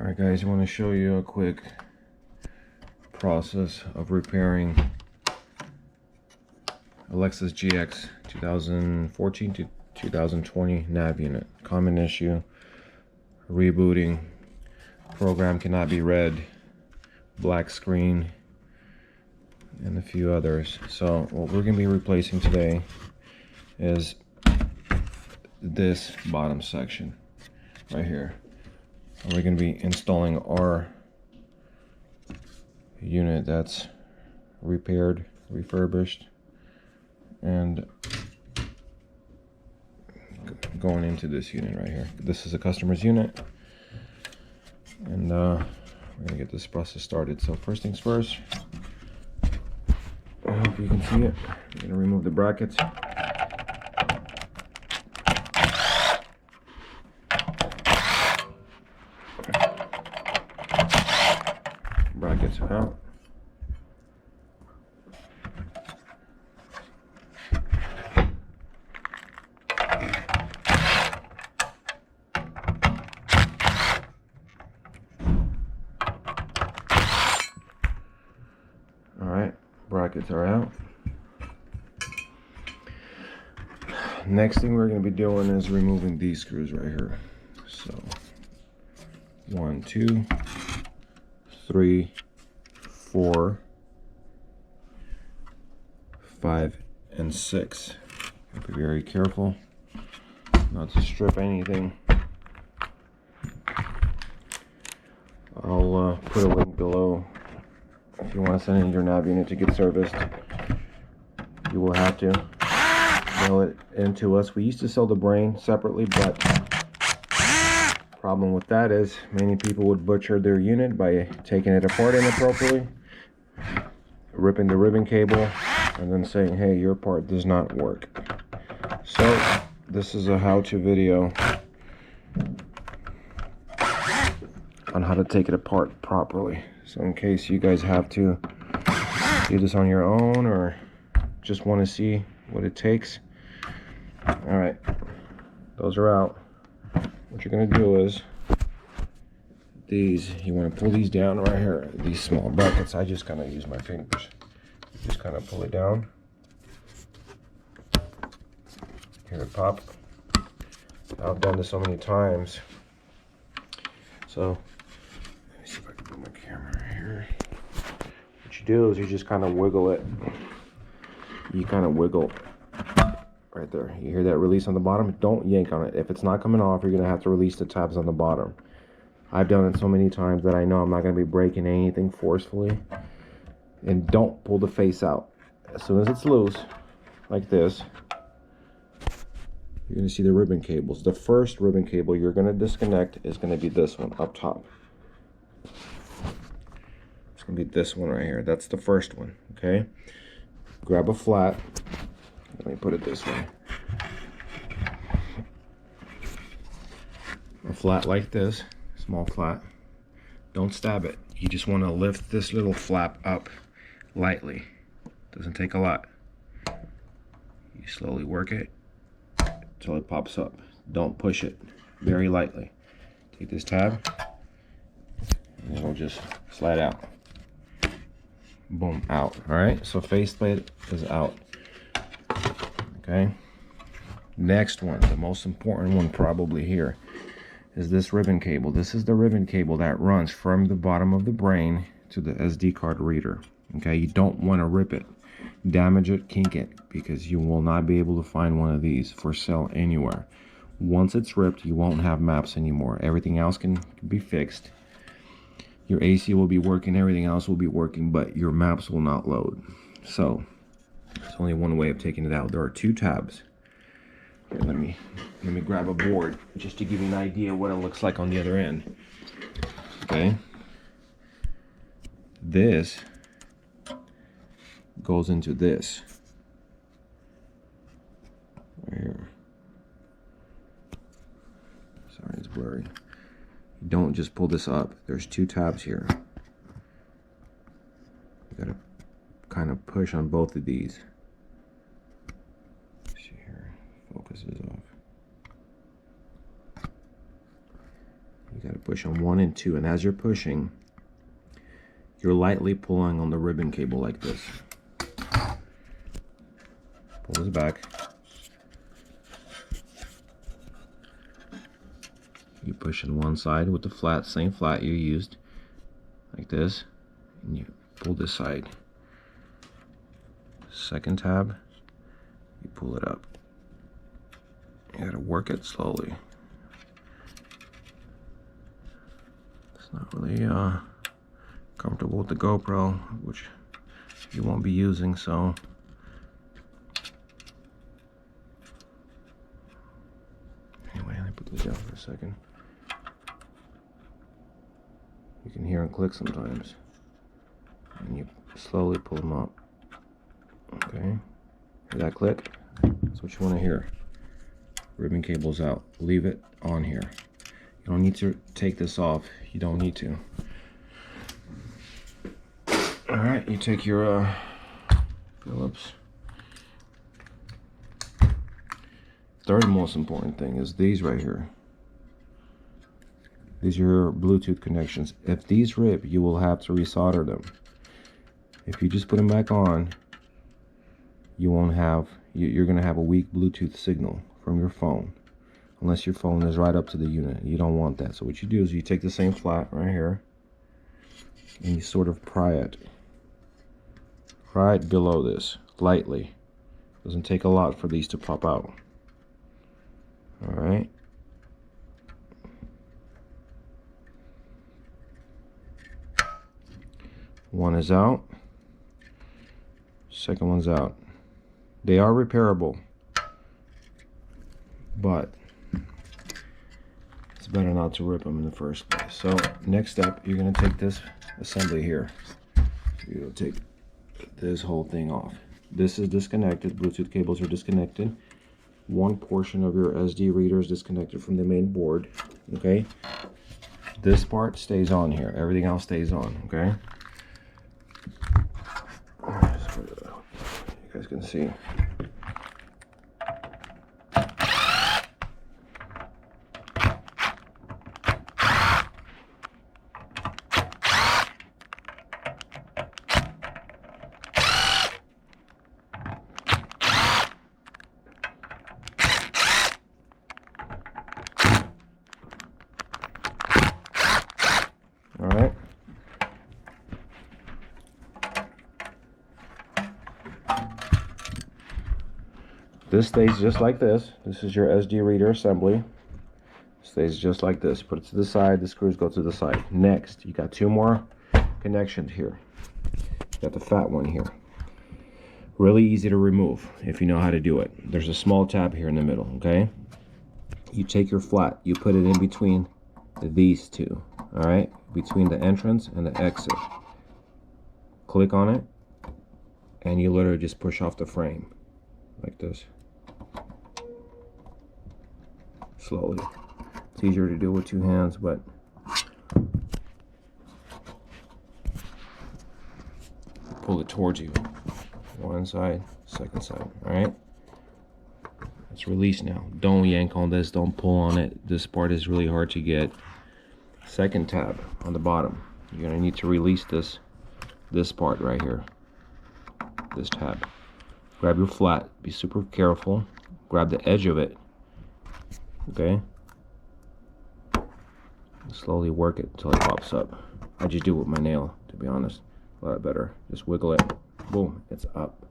Alright guys, I want to show you a quick process of repairing a Lexus GX 2014 to 2020 nav unit. Common issue: rebooting, program cannot be read, black screen, and a few others. So what we're going to be replacing today is this bottom section right here. We're going to be installing our unit that's repaired, refurbished, and going into this unit right here. This is a customer's unit, and we're going to get this process started. So first things first, I hope you can see it. I'm going to remove the brackets. Brackets out. Alright, brackets are out. Next thing we're going to be doing is removing these screws right here. So 1, 2, 3, 4, 5, and 6. Be very careful not to strip anything. I'll put a link below if you want to send in your nav unit to get serviced. You will have to mail it in to us. We used to sell the brain separately, but problem with that is many people would butcher their unit by taking it apart inappropriately, ripping the ribbon cable, and then saying, hey, your part does not work. So this is a how-to video on how to take it apart properly. So in case you guys have to do this on your own or just want to see what it takes. All right, those are out. What you're going to do is these, you want to pull these down right here, these small brackets. I just kind of use my fingers. Just kind of pull it down. Hear it pop. I've done this so many times. So let me see if I can put my camera right here. What you do is you just kind of wiggle it. You kind of wiggle right there. You hear that release on the bottom? Don't yank on it. If it's not coming off, you're going to have to release the tabs on the bottom. I've done it so many times that I know I'm not going to be breaking anything forcefully. And don't pull the face out. As soon as it's loose, like this, you're going to see the ribbon cables. The first ribbon cable you're going to disconnect is going to be this one up top. It's going to be this one right here. That's the first one, okay? Grab a flat. Let me put it this way. A flat like this, small flat. Don't stab it. You just want to lift this little flap up lightly. Doesn't take a lot. You slowly work it until it pops up. Don't push it. Very lightly. Take this tab and it'll just slide out. Boom, out. Alright, so faceplate is out. Okay. Next one, the most important one probably here, is this ribbon cable. This is the ribbon cable that runs from the bottom of the brain to the SD card reader. Okay, you don't want to rip it, damage it, kink it, because you will not be able to find one of these for sale anywhere. Once it's ripped, you won't have maps anymore. Everything else can be fixed. Your AC will be working, everything else will be working, but your maps will not load. So there's only one way of taking it out. There are two tabs. Here, let me grab a board just to give you an idea what it looks like on the other end. Okay. This goes into this right here. Sorry, it's blurry. Don't just pull this up. There's two tabs here. You gotta kind of push on both of these. See here, focus is off. You You gotta push on 1 and 2, and as you're pushing, you're lightly pulling on the ribbon cable like this. Pull this back. You push on one side with the flat, same flat you used, like this, and you pull this side. Second tab, you pull it up. You gotta work it slowly. It's not really comfortable with the GoPro, which you won't be using, so anyway, let me put this down for a second. You can hear them click sometimes, and you slowly pull them up. Okay, hear that click? That's what you want to hear. Ribbon cable's out. Leave it on here. You don't need to take this off. You don't need to. All right, you take your Phillips. Third most important thing is these right here. These are your Bluetooth connections. If these rip, you will have to resolder them. If you just put them back on, you won't have, you're gonna have a weak Bluetooth signal from your phone, unless your phone is right up to the unit. You don't want that. So what you do is you take the same flat right here, and you sort of pry it below this, lightly. Doesn't take a lot for these to pop out. All right. One is out. Second one's out. They are repairable, but it's better not to rip them in the first place. So next step, you're going to take this assembly here. You're going to take this whole thing off. This is disconnected. Bluetooth cables are disconnected. One portion of your SD reader is disconnected from the main board. Okay, this part stays on here. Everything else stays on. Okay, you guys can see. All right. This stays just like this. This is your SD reader assembly. Stays just like this. Put it to the side. The screws go to the side. Next, you got two more connections here. You got the fat one here. Really easy to remove if you know how to do it. There's a small tab here in the middle, okay? You take your flat, you put it in between these two, all right? Between the entrance and the exit. Click on it, and you literally just push off the frame like this. Slowly. It's easier to do with two hands, but pull it towards you. One side, second side, all right? It's released now. Don't yank on this, don't pull on it. This part is really hard to get. Second tab on the bottom. You're gonna need to release this part right here. This tab. Grab your flat, be super careful. Grab the edge of it, okay? Slowly work it until it pops up. I just do it with my nail, to be honest. A lot better. Just wiggle it. Boom, it's up.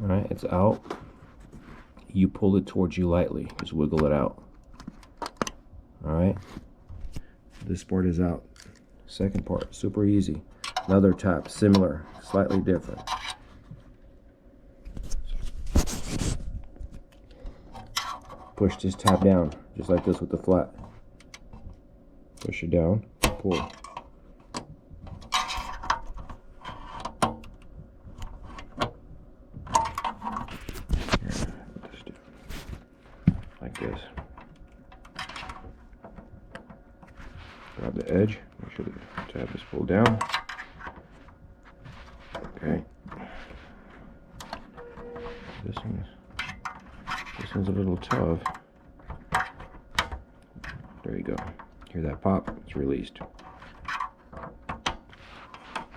All right, it's out. You pull it towards you lightly. Just wiggle it out. All right. This part is out. Second part, super easy. Another tap, similar, slightly different. Push this tab down, just like this with the flat. Push it down, pull. Like this. Grab the edge, make sure the tab is pulled down. Okay. This one's a little tough. There you go. Hear that pop? It's released.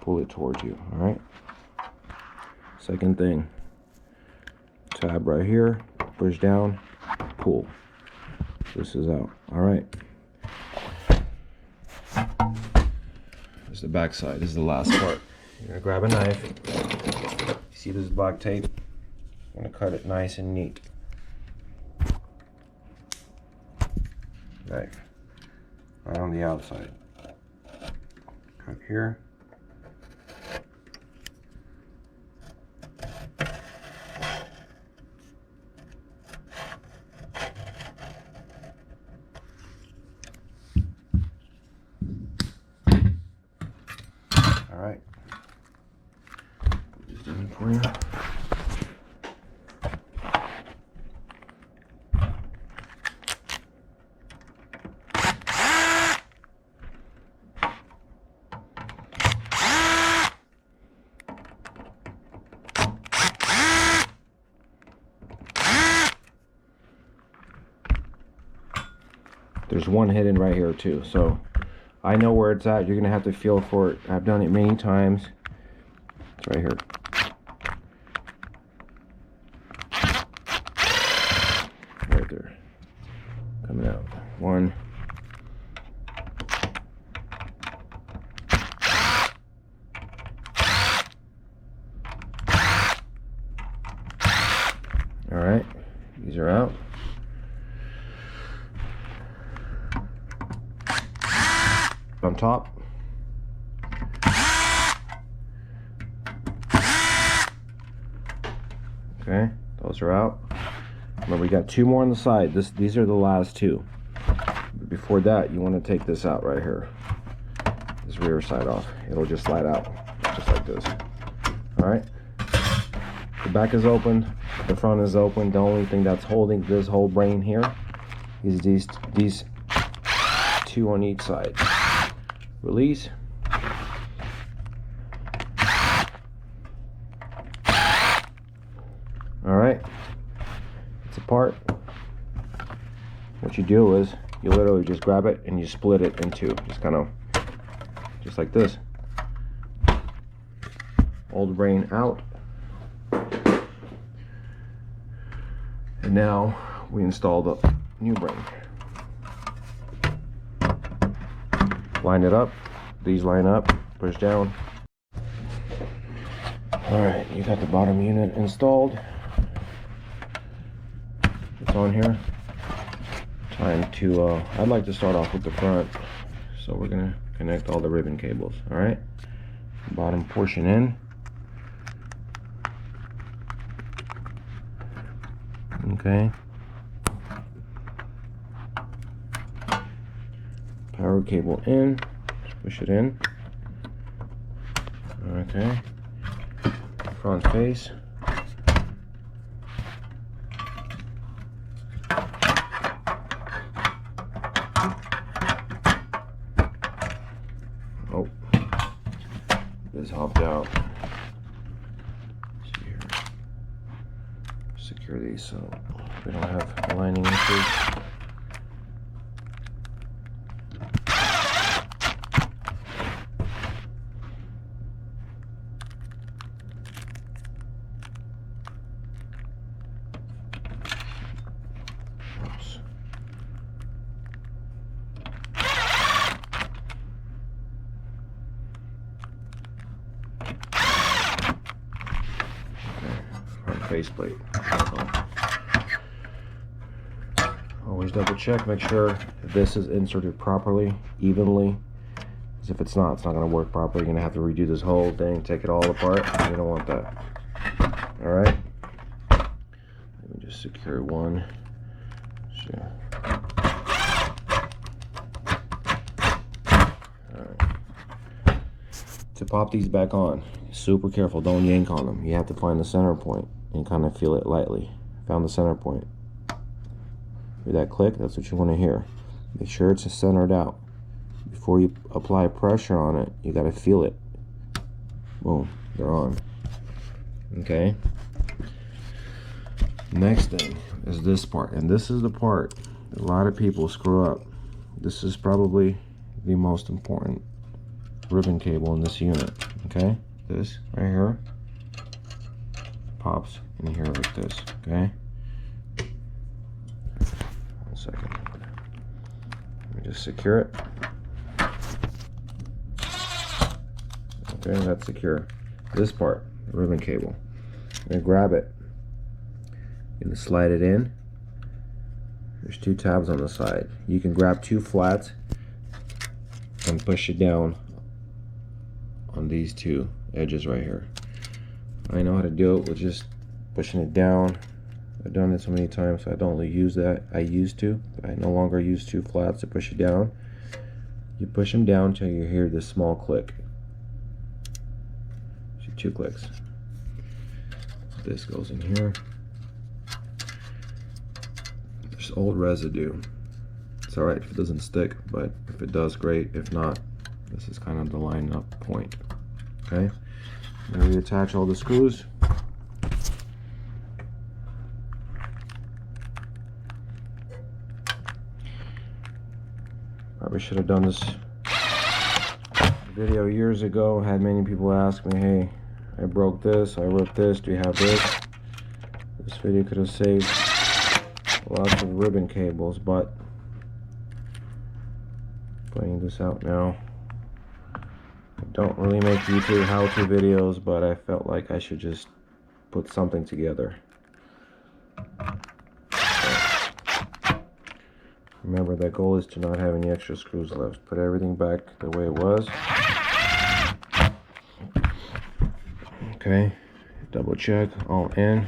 Pull it towards you, all right? Second thing, tab right here, push down, pull. This is out, all right? This is the back side. This is the last part. You're gonna grab a knife. You see this black tape? I'm gonna cut it nice and neat. Knife. Right on the outside. Cut here. All right. Put this in for you. There's one hidden right here too, so I know where it's at. You're gonna have to feel for it. I've done it many times. It's right here. Right there. Coming out. One. All right, these are out. On top. Okay, those are out. Remember, we got two more on the side. These are the last two. But before that, you want to take this out right here. This rear side off. It'll just slide out, just like this. All right. The back is open. The front is open. The only thing that's holding this whole brain here is these two on each side. Release. All right, it's apart. What you do is you literally just grab it and you split it in two, just like this. Old brain out. And now we install the new brain. Line it up. These line up. Push down. All right, you got the bottom unit installed. It's on here. Time to, I'd like to start off with the front. So we're gonna connect all the ribbon cables, all right? Bottom portion in. Okay. Power cable in. Just push it in. Okay. Front face. Oh, this hopped out. See here. Secure these so we don't have aligning issues. Faceplate. Always double check, make sure this is inserted properly, evenly. Because if it's not going to work properly. You're going to have to redo this whole thing, take it all apart. You don't want that. All right. Let me just secure one. Sure. All right. To pop these back on, super careful. Don't yank on them. You have to find the center point and kind of feel it lightly. Found the center point. Hear that click? That's what you want to hear. Make sure it's centered out. Before you apply pressure on it, you got to feel it. Boom, they're on. Okay. Next thing is this part, and this is the part a lot of people screw up. this is probably the most important ribbon cable in this unit. Okay, this right here pops in here like this. Okay, 1 second. Let me just secure it. Okay, that's secure. This part, the ribbon cable. I'm gonna grab it. You're gonna slide it in. There's 2 tabs on the side. You can grab 2 flats and push it down on these 2 edges right here. I know how to do it with just pushing it down. I've done it so many times, so I don't really use that. I used to, but I no longer use 2 flats to push it down. You push them down until you hear this small click. 2 clicks. This goes in here. There's old residue. It's alright if it doesn't stick, but if it does, great. If not, this is kind of the line up point. Okay, now reattach all the screws. Probably should have done this video years ago. Had many people ask me, hey, I broke this, I ripped this, do you have this? This video could have saved lots of ribbon cables, but putting this out now. I don't really make YouTube how-to videos, but I felt like I should just put something together. Remember, that goal is to not have any extra screws left. Put everything back the way it was. Okay, double check, all in.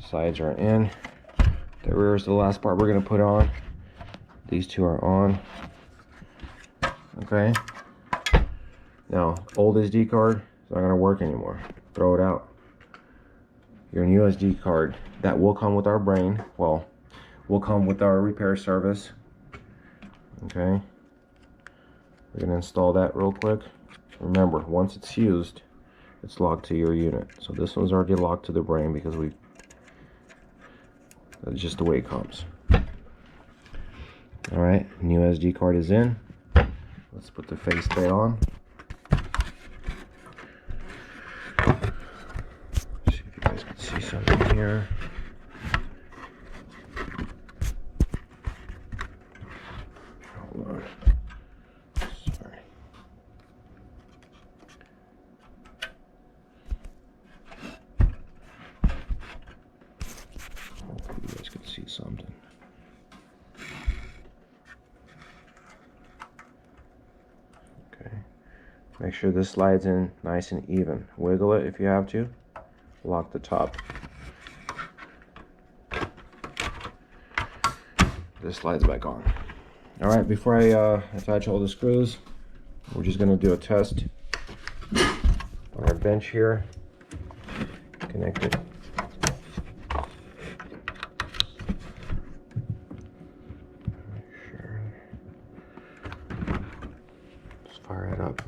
Sides are in. The rear is the last part we're gonna put on. These 2 are on. Okay. Now, old SD card is not gonna work anymore. Throw it out. Your new SD card that will come with our brain. Well, will come with our repair service. Okay. We're gonna install that real quick. Remember, once it's used, it's locked to your unit. So this one's already locked to the brain because that's just the way it comes. All right, new SD card is in. Let's put the faceplate on. See if you guys can see something here. Hold on. Sorry. Hopefully you guys can see something. Okay. Make sure this slides in nice and even. Wiggle it if you have to. Lock the top. This slides back on. All right, before I attach all the screws, we're just gonna do a test on our bench here. Connect it. Sure. Just fire it up.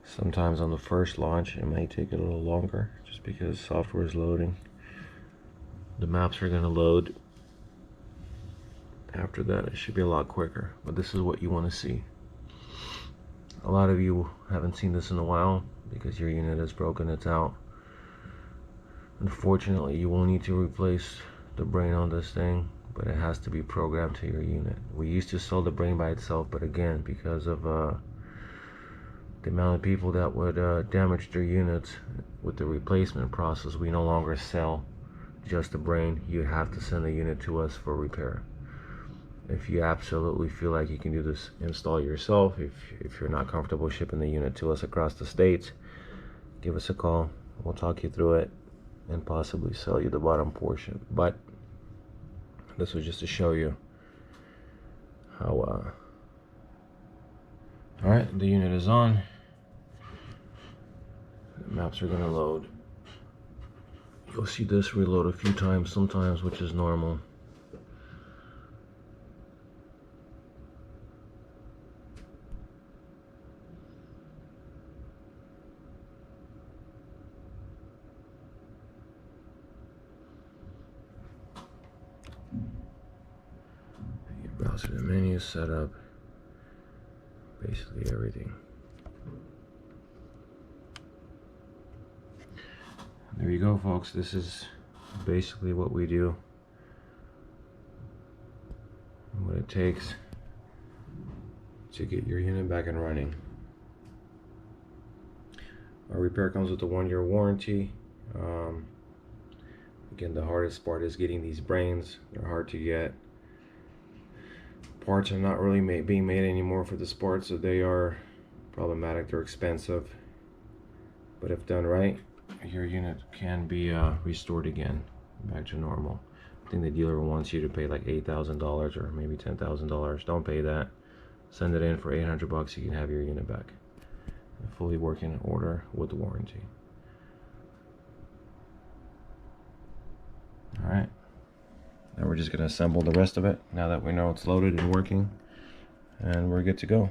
Sometimes on the first launch it may take a little longer just because software is loading. The maps are going to load. After that it should be a lot quicker, but this is what you want to see. A lot of you haven't seen this in a while because your unit is broken, it's out. Unfortunately, you will need to replace the brain on this thing, but it has to be programmed to your unit. We used to sell the brain by itself, but again, because of the amount of people that would damage their units with the replacement process, we no longer sell just the brain. You have to send the unit to us for repair. If you absolutely feel like you can do this install yourself, if you're not comfortable shipping the unit to us across the states, give us a call. We'll talk you through it and possibly sell you the bottom portion. But this was just to show you how all right, the unit is on. maps are gonna load. You'll see this reload a few times sometimes, which is normal. Your browser the menu setup, basically everything. There you go, folks. This is basically what we do, and what it takes to get your unit back and running. Our repair comes with a 1-year warranty. Again, the hardest part is getting these brains. They're hard to get. Parts are not really being made anymore for the sport, so they are problematic. They're expensive, but if done right, your unit can be restored again back to normal. I think the dealer wants you to pay like $8,000 or maybe $10,000. Don't pay that. Send it in for 800 bucks. You can have your unit back, fully working order with the warranty. All right, now we're just gonna assemble the rest of it now that we know it's loaded and working, and we're good to go.